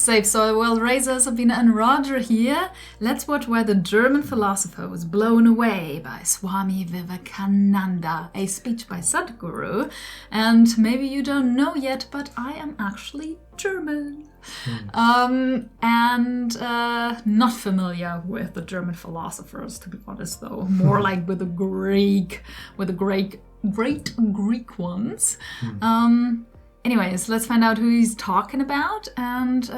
Safe Soil World Racer, Sabina and Roger here. Let's watch where the German philosopher was blown away by Swami Vivekananda, a speech by Sadhguru. And maybe you don't know yet, but I am actually German. Not familiar with the German philosophers, to be honest, though. More like with the great Greek ones. Anyways, let's find out who he's talking about, and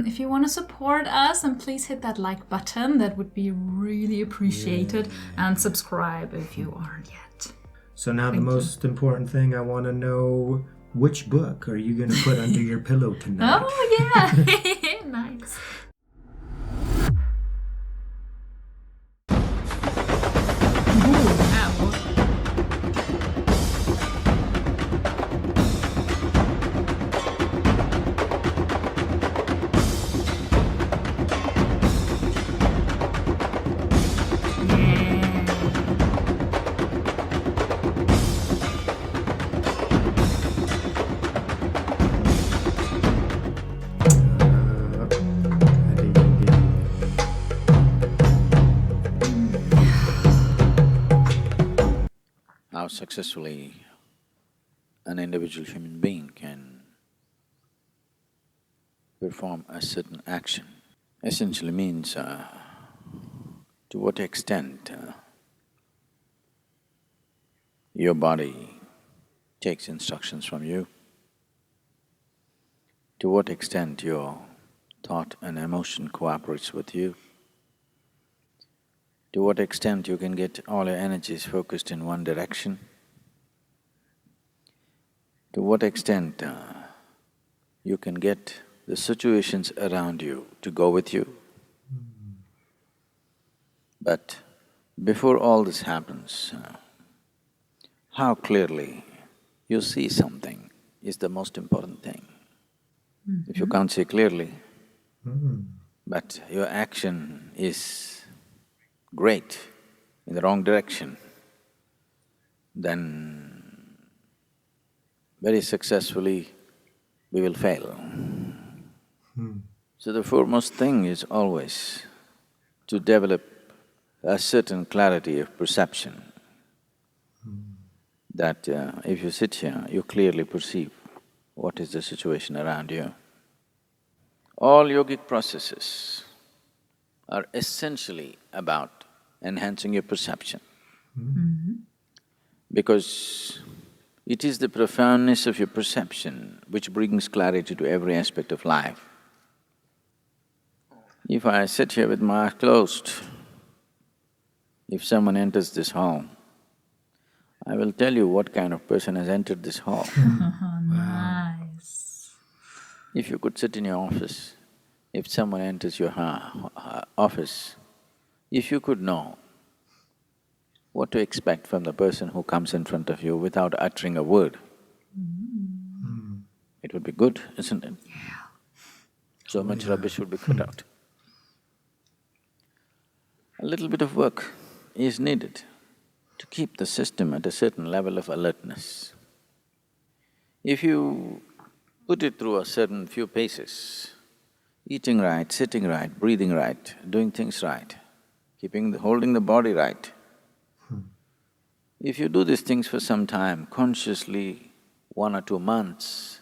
if you want to support us, then please hit that like button. That would be really appreciated. And subscribe if you aren't yet. So now the most important thing, I want to know, which book are you going to put under your pillow tonight? Oh, yeah. Nice. How successfully an individual human being can perform a certain action essentially means to what extent your body takes instructions from you, to what extent your thought and emotion cooperates with you, to what extent you can get all your energies focused in one direction, to what extent you can get the situations around you to go with you. But before all this happens, how clearly you see something is the most important thing. If you can't see clearly, but your action is great in the wrong direction, then very successfully we will fail. So the foremost thing is always to develop a certain clarity of perception, that if you sit here, you clearly perceive what is the situation around you. All yogic processes are essentially about enhancing your perception. Because it is the profoundness of your perception which brings clarity to every aspect of life. If I sit here with my eyes closed, if someone enters this hall, I will tell you what kind of person has entered this hall. Nice. If you could sit in your office, if someone enters your office, if you could know what to expect from the person who comes in front of you without uttering a word, it would be good, isn't it? Yeah. So much rubbish would be cut out. A little bit of work is needed to keep the system at a certain level of alertness. If you put it through a certain few paces, eating right, sitting right, breathing right, doing things right, holding the body right, if you do these things for some time, consciously, 1 or 2 months,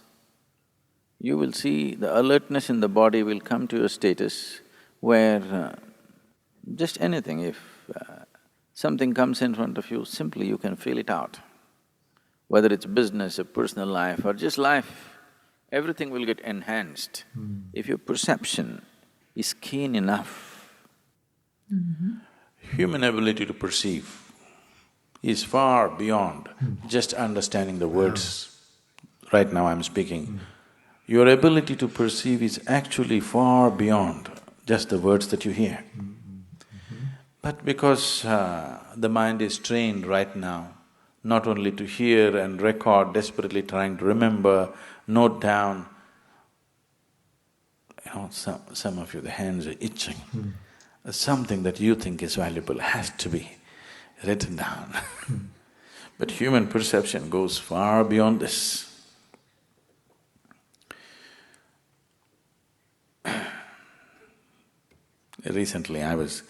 you will see the alertness in the body will come to a status where just anything, if something comes in front of you, simply you can feel it out. Whether it's business or personal life or just life, everything will get enhanced if your perception is keen enough. Human ability to perceive is far beyond just understanding the words. Right now I'm speaking. Your ability to perceive is actually far beyond just the words that you hear. But because the mind is trained right now, not only to hear and record, desperately trying to remember, note down, some of you, the hands are itching. Something that you think is valuable has to be written down. But human perception goes far beyond this. Recently I was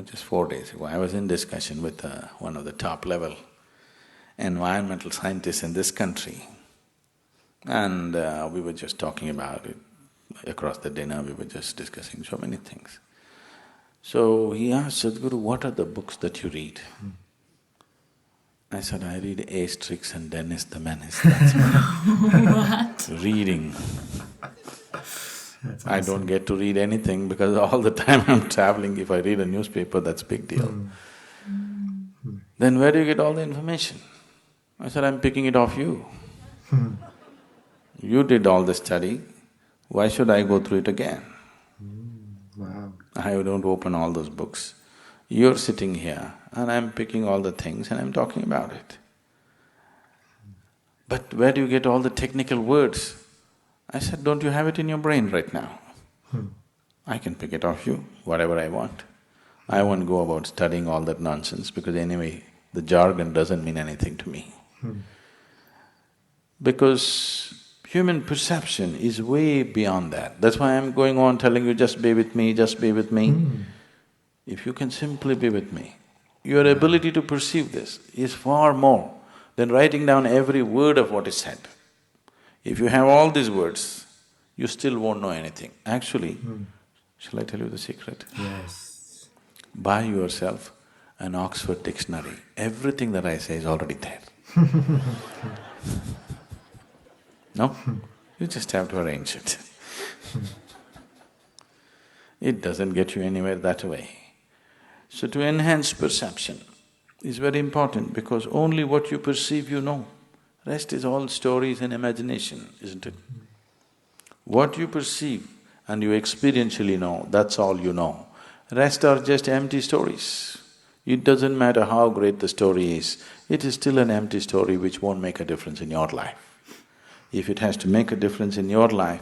just 4 days ago, I was in discussion with one of the top level environmental scientists in this country, and we were just talking about it. Across the dinner, we were just discussing so many things. So he asked, Sadhguru, what are the books that you read? I said, I read Asterix and Dennis the Menace, that's What? reading. That's I awesome. don't get to read anything because all the time I'm traveling, if I read a newspaper, that's a big deal. Then where do you get all the information? I said, I'm picking it off you. You did all the study, why should I go through it again? Wow. I don't open all those books. You're sitting here and I'm picking all the things and I'm talking about it. But where do you get all the technical words? I said, don't you have it in your brain right now? I can pick it off you, whatever I want. I won't go about studying all that nonsense because anyway, the jargon doesn't mean anything to me. Because human perception is way beyond that. That's why I'm going on telling you, just be with me, just be with me. If you can simply be with me, your ability to perceive this is far more than writing down every word of what is said. If you have all these words, you still won't know anything. Actually, shall I tell you the secret? Yes. Buy yourself an Oxford dictionary. Everything that I say is already there. No? You just have to arrange it. It doesn't get you anywhere that way. So to enhance perception is very important because only what you perceive you know. Rest is all stories and imagination, isn't it? What you perceive and you experientially know, that's all you know. Rest are just empty stories. It doesn't matter how great the story is, it is still an empty story which won't make a difference in your life. If it has to make a difference in your life,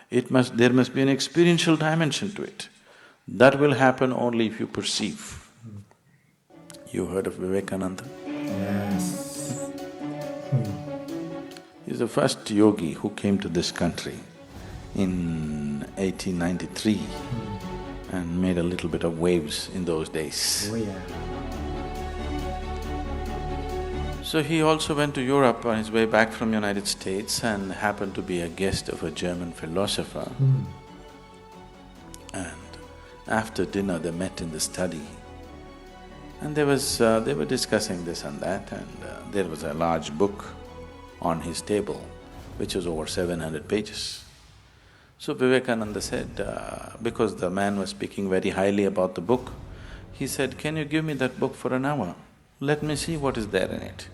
there must be an experiential dimension to it. That will happen only if you perceive. You heard of Vivekananda? Yes. He's the first yogi who came to this country in 1893 and made a little bit of waves in those days. Oh yeah. So he also went to Europe on his way back from United States and happened to be a guest of a German philosopher. And after dinner they met in the study and they were discussing this and that, and there was a large book on his table which was over 700 pages. So Vivekananda said, because the man was speaking very highly about the book, he said, can you give me that book for an hour? Let me see what is there in it.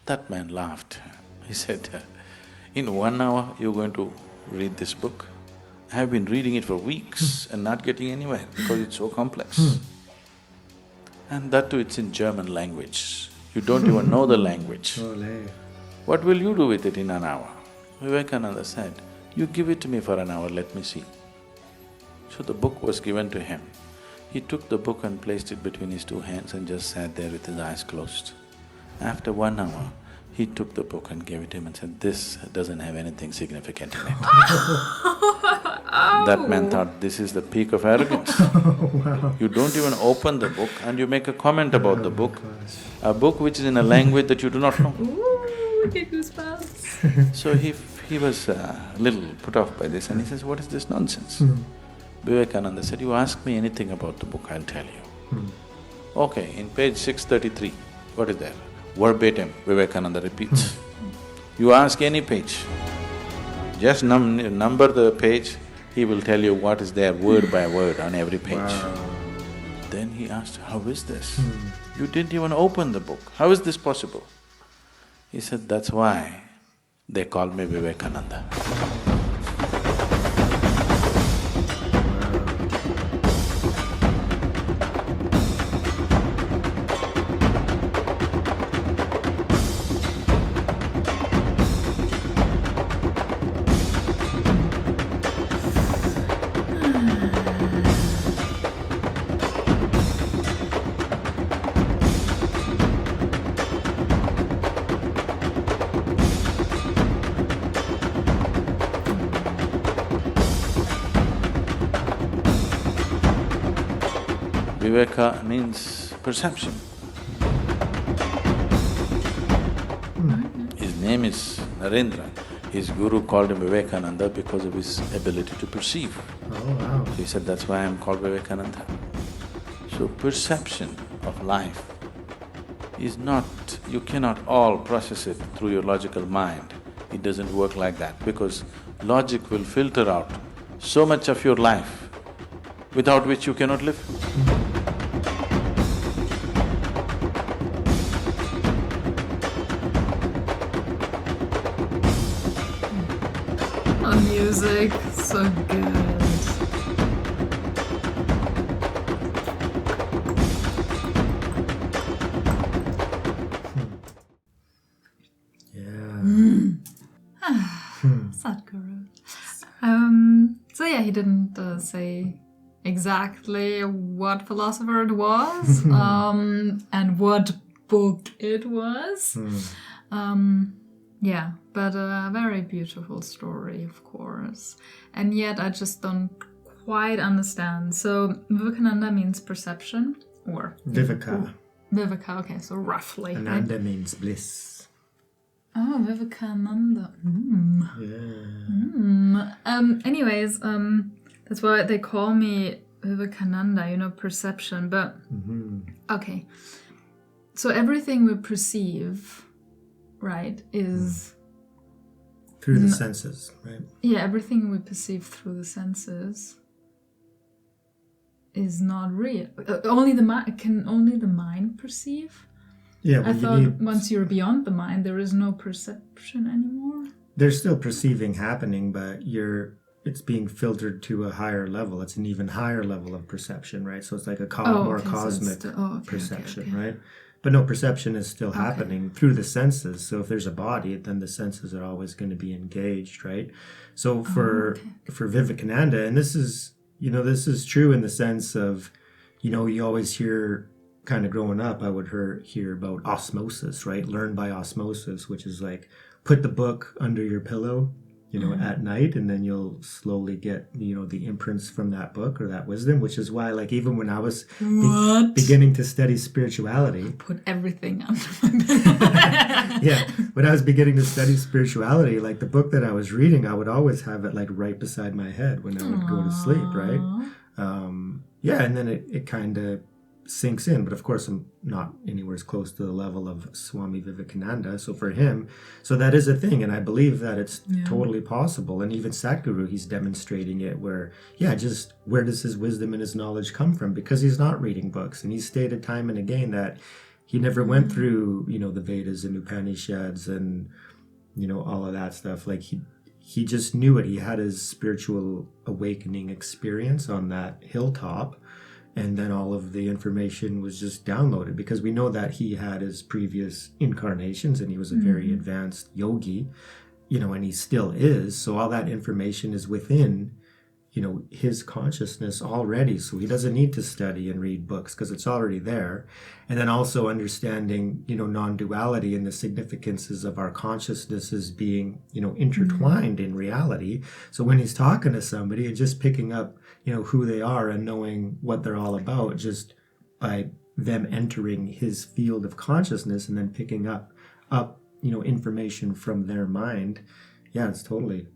That man laughed. He said, in 1 hour you're going to read this book? I have been reading it for weeks and not getting anywhere because it's so complex. And that too, it's in German language. You don't even know the language. Ole. What will you do with it in an hour? Vivekananda said, you give it to me for an hour, let me see. So the book was given to him. He took the book and placed it between his two hands and just sat there with his eyes closed. After 1 hour, he took the book and gave it to him and said, this doesn't have anything significant in it. That man thought, this is the peak of arrogance. You don't even open the book and you make a comment about the book, a book which is in a language that you do not know. Ooh, get goosebumps. So he was a little put off by this and he says, what is this nonsense? Vivekananda said, you ask me anything about the book, I'll tell you. Okay, in page 633, what is there? Verbatim, Vivekananda repeats. You ask any page, just number the page, he will tell you what is there word by word on every page. Wow. Then he asked, how is this? You didn't even open the book, how is this possible? He said, that's why they call me Vivekananda. Viveka means perception. His name is Narendra. His guru called him Vivekananda because of his ability to perceive. Oh, wow. So he said, that's why I'm called Vivekananda. So perception of life is not… you cannot all process it through your logical mind. It doesn't work like that because logic will filter out so much of your life without which you cannot live. Oh, music, so good. Sadhguru. So yeah, he didn't say exactly what philosopher it was, and what book it was. Yeah, but a very beautiful story, of course. And yet I just don't quite understand. So Vivekananda means perception, or… Viveka. Viveka, okay, so roughly. Ananda means bliss. Oh, Vivekananda. Yeah. Anyways, that's why they call me Vivekananda, perception, but… Okay. So everything we perceive, right, is… Through the senses, right? Yeah, everything we perceive through the senses is not real. Can only the mind perceive? Yeah, I thought once you're beyond the mind, there is no perception anymore. There's still perceiving happening, but it's being filtered to a higher level. It's an even higher level of perception, right? So it's like a more cosmic perception, right? But no, perception is still happening through the senses. So if there's a body, then the senses are always going to be engaged, right? So for Vivekananda, and this is true in the sense of, you always hear, kind of growing up, I would hear about osmosis, right? Learn by osmosis, which is like put the book under your pillow, at night, and then you'll slowly get, the imprints from that book or that wisdom, which is why, like, even when I was beginning to study spirituality… Put everything under my pillow. Yeah, when I was beginning to study spirituality, like the book that I was reading, I would always have it like right beside my head when I would go to sleep, right? And then it kind of sinks in, but of course I'm not anywhere as close to the level of Swami Vivekananda. So for him, that is a thing, and I believe that it's totally possible. And even Sadhguru, he's demonstrating it where where does his wisdom and his knowledge come from? Because he's not reading books, and he's stated time and again that he never went through, the Vedas and Upanishads and, all of that stuff. Like he just knew it. He had his spiritual awakening experience on that hilltop. And then all of the information was just downloaded, because we know that he had his previous incarnations and he was a very advanced yogi, and he still is. So all that information is within, his consciousness already. So he doesn't need to study and read books because it's already there. And then also understanding, non-duality and the significances of our consciousnesses being, intertwined in reality. So when he's talking to somebody and just picking up, who they are and knowing what they're all about just by them entering his field of consciousness and then picking up, information from their mind. Yeah, it's totally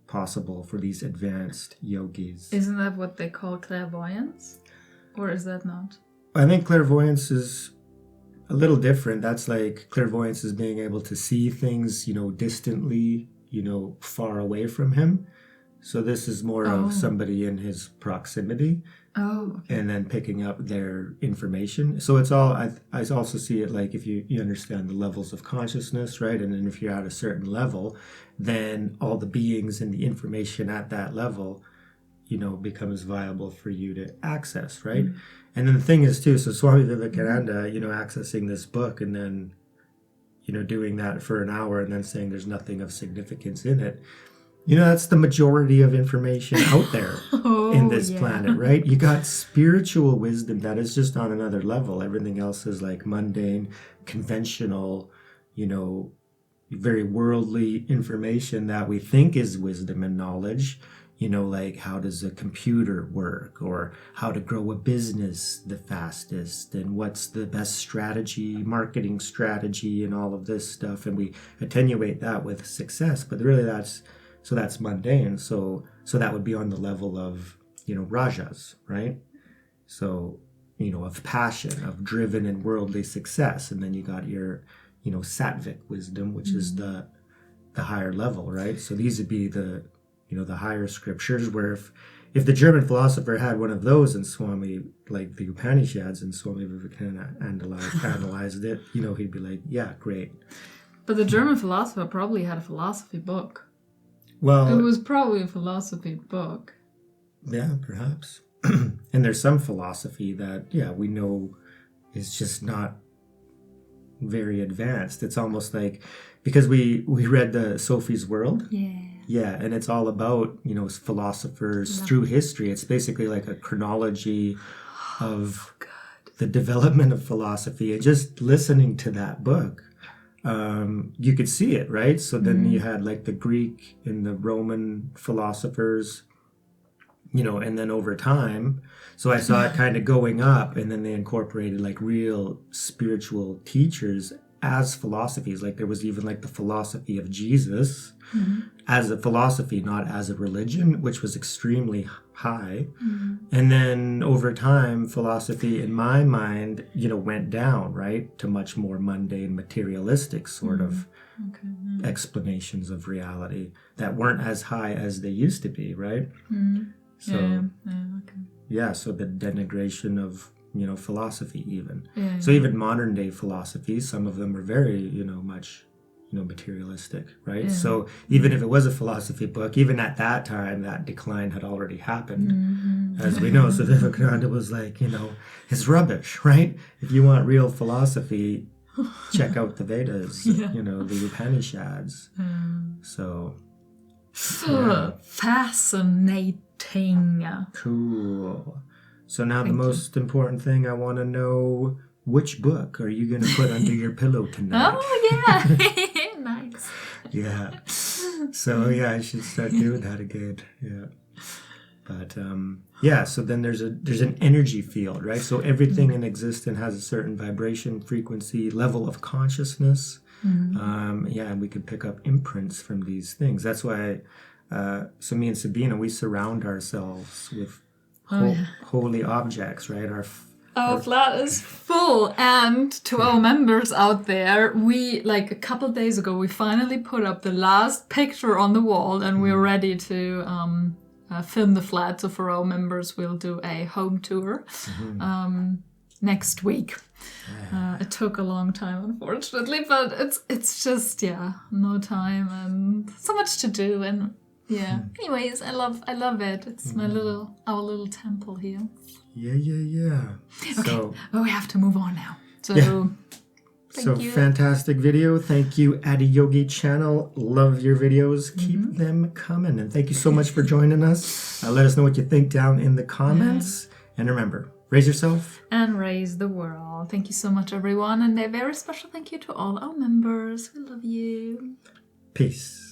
possible for these advanced yogis. Isn't that what they call clairvoyance? Or is that not? I think clairvoyance is a little different. That's like clairvoyance is being able to see things, distantly, far away from him. So this is more of somebody in his proximity. And then picking up their information. So it's all, I also see it like if you understand the levels of consciousness, right? And then if you're at a certain level, then all the beings and the information at that level, becomes viable for you to access, right? And then the thing is too, so Swami Vivekananda, accessing this book and then, doing that for an hour and then saying there's nothing of significance in it. That's the majority of information out there in this planet, right? You got spiritual wisdom that is just on another level. Everything else is like mundane, conventional, very worldly information that we think is wisdom and knowledge, like how does a computer work, or how to grow a business the fastest, and what's the best strategy, marketing strategy, and all of this stuff. And we attenuate that with success, but really that's mundane. So that would be on the level of, rajas, right? So, of passion, of driven and worldly success. And then you got your, sattvic wisdom, which is the higher level, right? So these would be the higher scriptures, where if the German philosopher had one of those, and Swami, like the Upanishads, and Swami Vivekananda analyzed it, he'd be like, yeah, great. But the German philosopher probably had a philosophy book. Well, it was probably a philosophy book. Yeah, perhaps. And there's some philosophy that, we know is just not very advanced. It's almost like, because we read the Sophie's World. Yeah, and it's all about, philosophers through history. It's basically like a chronology of the development of philosophy. And just listening to that book, you could see it, right? So then you had like the Greek and the Roman philosophers, and then over time, so I saw it kind of going up, and then they incorporated like real spiritual teachers as philosophies. Like there was even like the philosophy of Jesus as a philosophy, not as a religion, which was extremely high. And then over time, philosophy, in my mind, went down, right, to much more mundane, materialistic sort of explanations of reality that weren't as high as they used to be, right? So, so the denigration of, philosophy even. So even modern day philosophies, some of them are very, much, materialistic, right? So even if it was a philosophy book, even at that time, that decline had already happened. As we know, so Vivekananda was like, it's rubbish, right? If you want real philosophy, check out the Vedas, the Upanishads. So... fascinating. Cool. So now the most important thing, I want to know, which book are you going to put under your pillow tonight? Oh, yeah. Nice. Yeah. So, I should start doing that again. Yeah. But, so then there's an energy field, right? So everything in existence has a certain vibration, frequency, level of consciousness. And we could pick up imprints from these things. That's why... so me and Sabina, we surround ourselves with holy objects, right? Our flat is full. And to our members out there, we, like a couple of days ago, we finally put up the last picture on the wall, and we're ready to film the flat. So for our members, we'll do a home tour next week. It took a long time, unfortunately, but it's just, no time and so much to do. And anyways, I love it. It's our little temple here. Yeah. Okay, So, we have to move on now. So, thank you. Fantastic video. Thank you, Yogi channel. Love your videos. Keep them coming. And thank you so much for joining us. Let us know what you think down in the comments. And remember, raise yourself. And raise the world. Thank you so much, everyone. And a very special thank you to all our members. We love you. Peace.